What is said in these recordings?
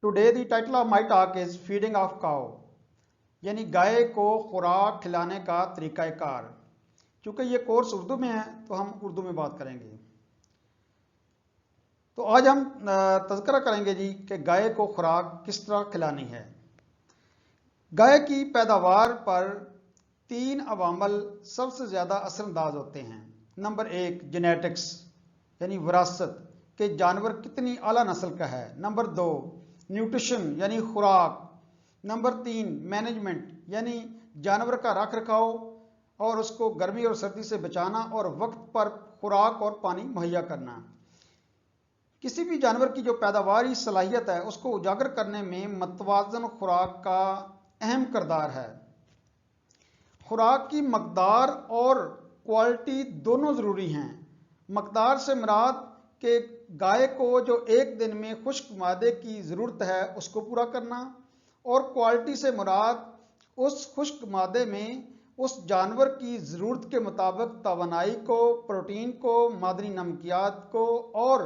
Today the title of my talk is feeding of cow, यानी गाय को खुराक खिलाने का तरीक़ाकार। क्योंकि ये कोर्स उर्दू में है तो हम उर्दू में बात करेंगे। तो आज हम तज़किरा करेंगे जी कि गाय को खुराक किस तरह खिलानी है। गाय की पैदावार पर 3 अवामल सबसे ज़्यादा असरअंदाज होते हैं। नंबर 1 जेनेटिक्स यानी विरासत के जानवर कितनी आला नस्ल का है। नंबर 2 न्यूट्रिशन यानी खुराक। नंबर 3 मैनेजमेंट यानी जानवर का रख रखाव और उसको गर्मी और सर्दी से बचाना और वक्त पर खुराक और पानी मुहैया करना। किसी भी जानवर की जो पैदावारी सलाहियत है उसको उजागर करने में मतवाजन खुराक का अहम किरदार है। खुराक की मकदार और क्वालिटी दोनों ज़रूरी हैं। मकदार से मुराद कि गाय को जो एक दिन में खुश्क मादे की ज़रूरत है उसको पूरा करना, और क्वालिटी से मुराद उस खुश्क मादे में उस जानवर की ज़रूरत के मुताबिक तवानाई को, प्रोटीन को, मादनी नमकियात को और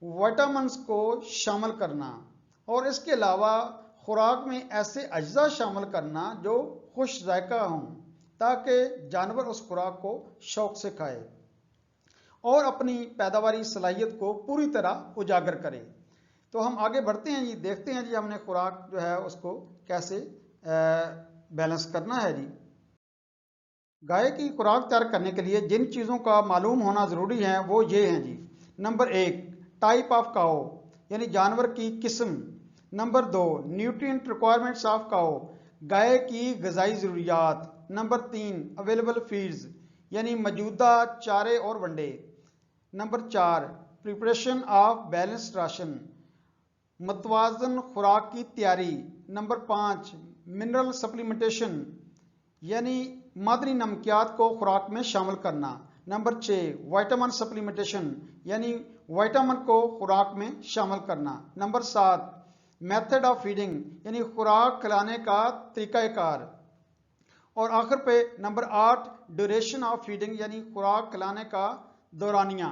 विटामिन्स को शामिल करना, और इसके अलावा खुराक में ऐसे अज्जा शामिल करना जो खुश जायका हों ताकि जानवर उस खुराक को शौक से खाए और अपनी पैदावारी सलाहियत को पूरी तरह उजागर करे। तो हम आगे बढ़ते हैं जी, देखते हैं जी हमने खुराक जो है उसको कैसे बैलेंस करना है जी। गाय की खुराक तैयार करने के लिए जिन चीज़ों का मालूम होना ज़रूरी है वो ये हैं जी। नंबर 1 टाइप ऑफ काओ यानी जानवर की किस्म। Number 2 nutrient requirements of cow गाय की ग़िज़ाई ज़रूरियात। नंबर 3 अवेलेबल फीड्स यानी मौजूदा चारे और वंडे। Number 4 preparation of balanced ration मतवाजन खुराक की तैयारी। नंबर 5 मिनरल सप्लीमेंटेशन यानी मादनी नमकियात को खुराक में शामिल करना। नंबर 6 विटामिन सप्लीमेंटेशन यानी विटामिन को खुराक में शामिल करना। नंबर 7 मेथड ऑफ फीडिंग यानी खुराक खिलाने का तरीक़ाकार। और आखिर पे नंबर 8 ड्यूरेशन ऑफ फीडिंग यानी खुराक खिलाने का दौरानिया।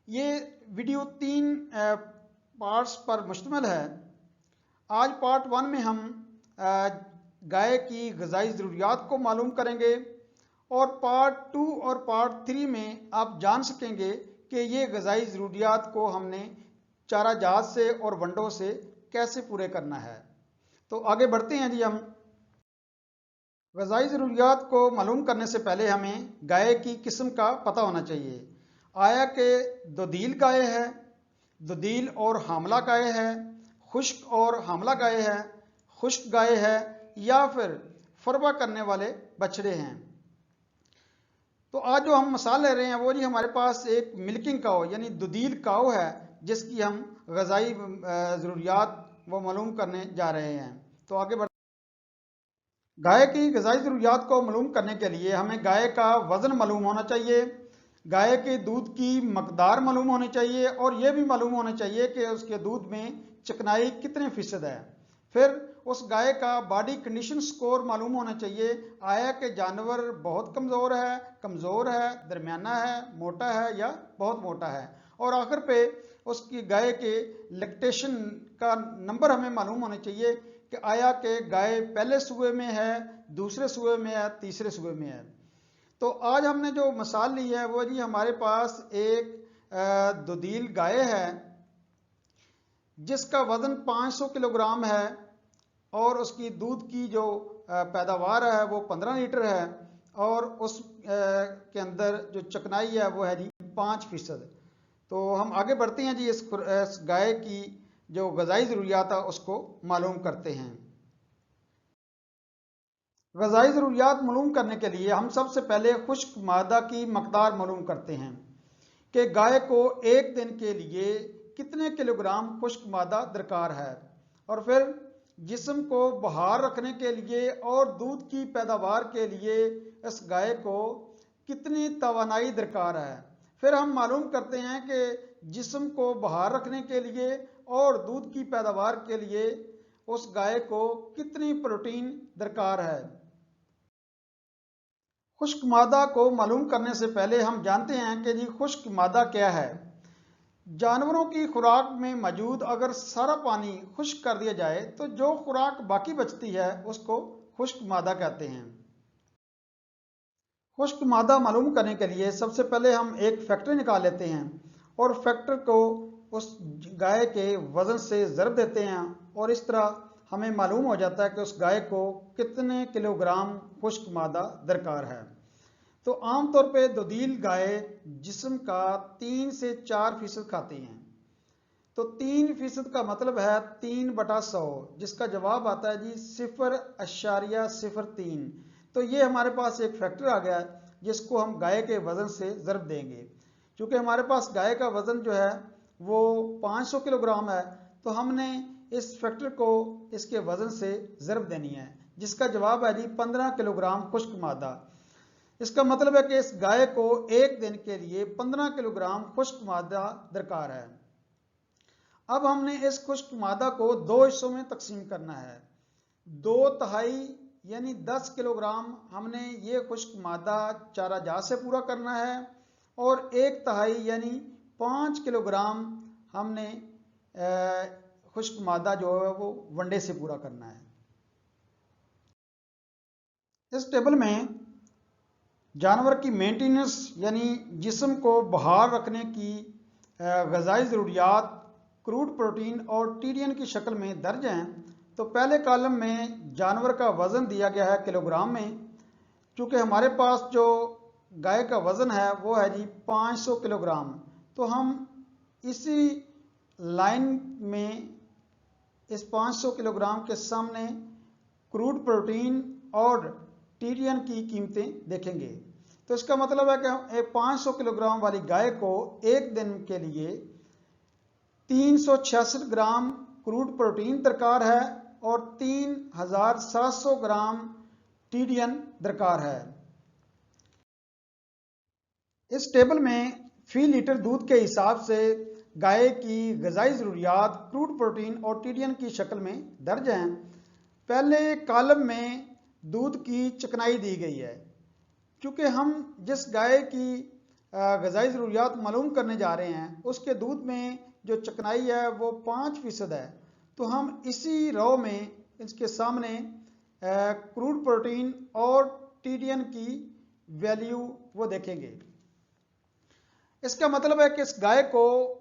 ये वीडियो 3 पार्ट्स पर मुश्तमिल है। आज पार्ट 1 में हम गाय की ग़िज़ाई ज़रूरियात को मालूम करेंगे, और पार्ट 2 और पार्ट 3 में आप जान सकेंगे कि ये ग़िज़ाई ज़रूरियात को हमने चारा जात से और वंडों से कैसे पूरे करना है। तो आगे बढ़ते हैं जी हम। ग़िज़ाई ज़रूरियात को मालूम करने से पहले हमें गाय की किस्म का पता होना चाहिए। आया कि दुधील गाय है, दुधील और हामला गाय है, खुश्क और हामला गाय है, खुश्क गाय है, या फिर फरवा करने वाले बछड़े हैं। तो आज जो हम मिसाल ले रहे हैं वो जी हमारे पास एक मिल्किंग काऊ यानी दुधील काऊ है जिसकी हम ग़िज़ाई ज़रूरियात वो मालूम करने जा रहे हैं। तो आगे बढ़ गाय की ग़िज़ाई ज़रूरियात को मालूम करने के लिए हमें गाय का वज़न मालूम होना चाहिए, गाय के दूध की मकदार मालूम होनी चाहिए, और ये भी मालूम होना चाहिए कि उसके दूध में चिकनाई कितने फ़ीसद है। फिर उस गाय का बॉडी कंडीशन स्कोर मालूम होना चाहिए। आया कि जानवर बहुत कमज़ोर है, दरमियाना है, मोटा है या बहुत मोटा है। और आखिर पे उसकी गाय के लैक्टेशन का नंबर हमें मालूम होना चाहिए कि आया कि गाय पहले सूबे में है, दूसरे सूबे में है, तीसरे सूबे में है। तो आज हमने जो मिसाल ली है वो जी हमारे पास एक दुधील गाय है जिसका वज़न 500 किलोग्राम है और उसकी दूध की जो पैदावार है वो 15 लीटर है, और उस के अंदर जो चिकनाई है वो है जी 5%। तो हम आगे बढ़ते हैं जी, इस गाय की जो ग़िज़ाई ज़रूरियात है उसको मालूम करते हैं। ग़िज़ाई ज़रूरियात मालूम करने के लिए हम सबसे पहले खुश्क मादा की मकदार मालूम करते हैं कि गाय को एक दिन के लिए कितने किलोग्राम खुश्क मादा दरकार है, और फिर जिस्म को बहार रखने के लिए और दूध की पैदावार के लिए इस गाय को कितनी तवानाई दरकार है। फिर हम मालूम करते हैं कि जिस्म को बहार रखने के लिए और दूध की पैदावार के लिए उस गाय को कितनी प्रोटीन दरकार है। खुश्क मादा को मालूम करने से पहले हम जानते हैं कि जी खुश्क मादा क्या है। जानवरों की खुराक में मौजूद अगर सारा पानी खुश्क कर दिया जाए तो जो खुराक बाकी बचती है उसको खुश्क मादा कहते हैं। खुश्क मादा मालूम करने के लिए सबसे पहले हम एक फैक्टर निकाल लेते हैं और फैक्टर को उस गाय के वजन से ज़रब देते हैं और इस तरह हमें मालूम हो जाता है कि उस गाय को कितने किलोग्राम खुश्क मादा दरकार है। तो आमतौर पे दुधील गाय जिस्म का 3 से 4% खाती हैं। तो 3% का मतलब है 3/100, जिसका जवाब आता है जी 0.03। तो ये हमारे पास एक फैक्टर आ गया जिसको हम गाय के वजन से ज़रब देंगे। क्योंकि हमारे पास गाय का वजन जो है वो 500 किलोग्राम है, तो हमने इस फैक्टर को इसके वजन से ज़रब देनी है, जिसका जवाब है जी 15 किलोग्राम खुश्क मादा। इसका मतलब है कि इस गाय को एक दिन के लिए 15 किलोग्राम खुश्क मादा दरकार है। अब हमने इस खुश्क मादा को 2 हिस्सों में तकसीम करना है। 2/3 यानी 10 किलोग्राम हमने ये खुश्क मादा चारा जात से पूरा करना है और 1/3 यानी 5 किलोग्राम हमने खुश्क मादा जो है वो वनडे से पूरा करना है। इस टेबल में जानवर की मेंटेनेंस यानी जिस्म को बहाल रखने की ग़िज़ाई ज़रूरियात क्रूड प्रोटीन और टीडीएन की शक्ल में दर्ज हैं। तो पहले कॉलम में जानवर का वज़न दिया गया है किलोग्राम में। चूँकि हमारे पास जो गाय का वज़न है वो है जी 500 किलोग्राम, तो हम इसी लाइन में इस 500 किलोग्राम के सामने क्रूड प्रोटीन और टीडीएन की कीमतें देखेंगे। तो इसका मतलब है कि एक 500 किलोग्राम वाली गाय को एक दिन के लिए 366 ग्राम क्रूड प्रोटीन दरकार है और 3700 ग्राम टीडीएन दरकार है। इस टेबल में फी लीटर दूध के हिसाब से गाय की ग़िज़ाई ज़रूरियात क्रूड प्रोटीन और टीडीएन की शक्ल में दर्ज हैं। पहले कॉलम में दूध की चिकनाई दी गई है। क्योंकि हम जिस गाय की ग़िज़ाई ज़रूरियात मालूम करने जा रहे हैं उसके दूध में जो चिकनाई है वो 5% है, तो हम इसी रो में इसके सामने क्रूड प्रोटीन और टीडीएन की वैल्यू वो देखेंगे। इसका मतलब है कि इस गाय को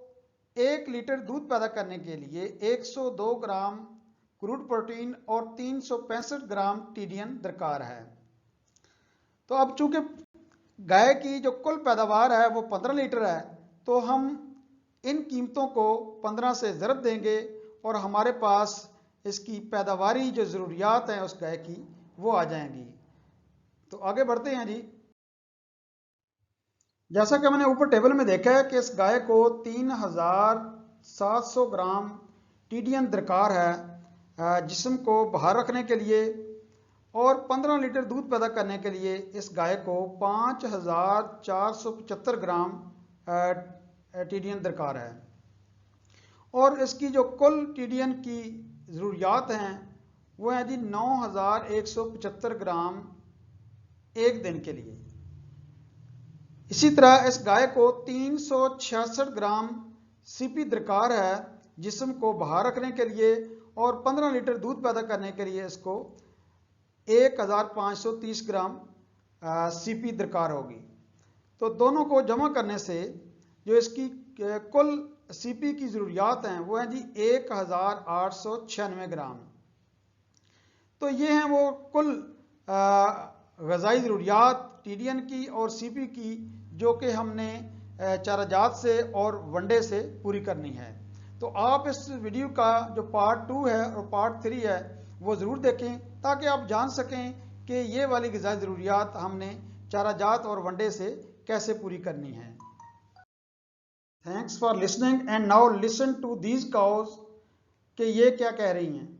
1 लीटर दूध पैदा करने के लिए 102 ग्राम क्रूड प्रोटीन और 365 ग्राम टीडीएन दरकार है। तो अब चूंकि गाय की जो कुल पैदावार है वो 15 लीटर है, तो हम इन कीमतों को 15 से ज़रब देंगे और हमारे पास इसकी पैदावारी जो ज़रूरियात हैं उस गाय की वो आ जाएंगी। तो आगे बढ़ते हैं जी। जैसा कि मैंने ऊपर टेबल में देखा है कि इस गाय को 3700 ग्राम टीडीएन दरकार है जिस्म को बाहर रखने के लिए, और 15 लीटर दूध पैदा करने के लिए इस गाय को 5475 ग्राम टीडीएन दरकार है। और इसकी जो कुल टीडीएन की ज़रूरियात हैं वो हैं जी 9175 ग्राम एक दिन के लिए। इसी तरह इस गाय को 366 ग्राम सीपी दरकार है जिस्म को बाहर रखने के लिए, और 15 लीटर दूध पैदा करने के लिए इसको 1530 ग्राम सीपी दरकार होगी। तो दोनों को जमा करने से जो इसकी कुल सीपी की ज़रूरियात हैं वो हैं जी 1896 ग्राम। तो ये हैं वो कुल ग़िज़ाई ज़रूरियात टीडीएन की और सीपी की जो कि हमने चाराजात से और वनडे से पूरी करनी है। तो आप इस वीडियो का जो पार्ट 2 है और पार्ट 3 है वो ज़रूर देखें ताकि आप जान सकें कि ये वाली ग़िज़ाई ज़रूरियात हमने चाराजात और वनडे से कैसे पूरी करनी है। Thanks for listening and now listen to these cows कि ये क्या कह रही हैं।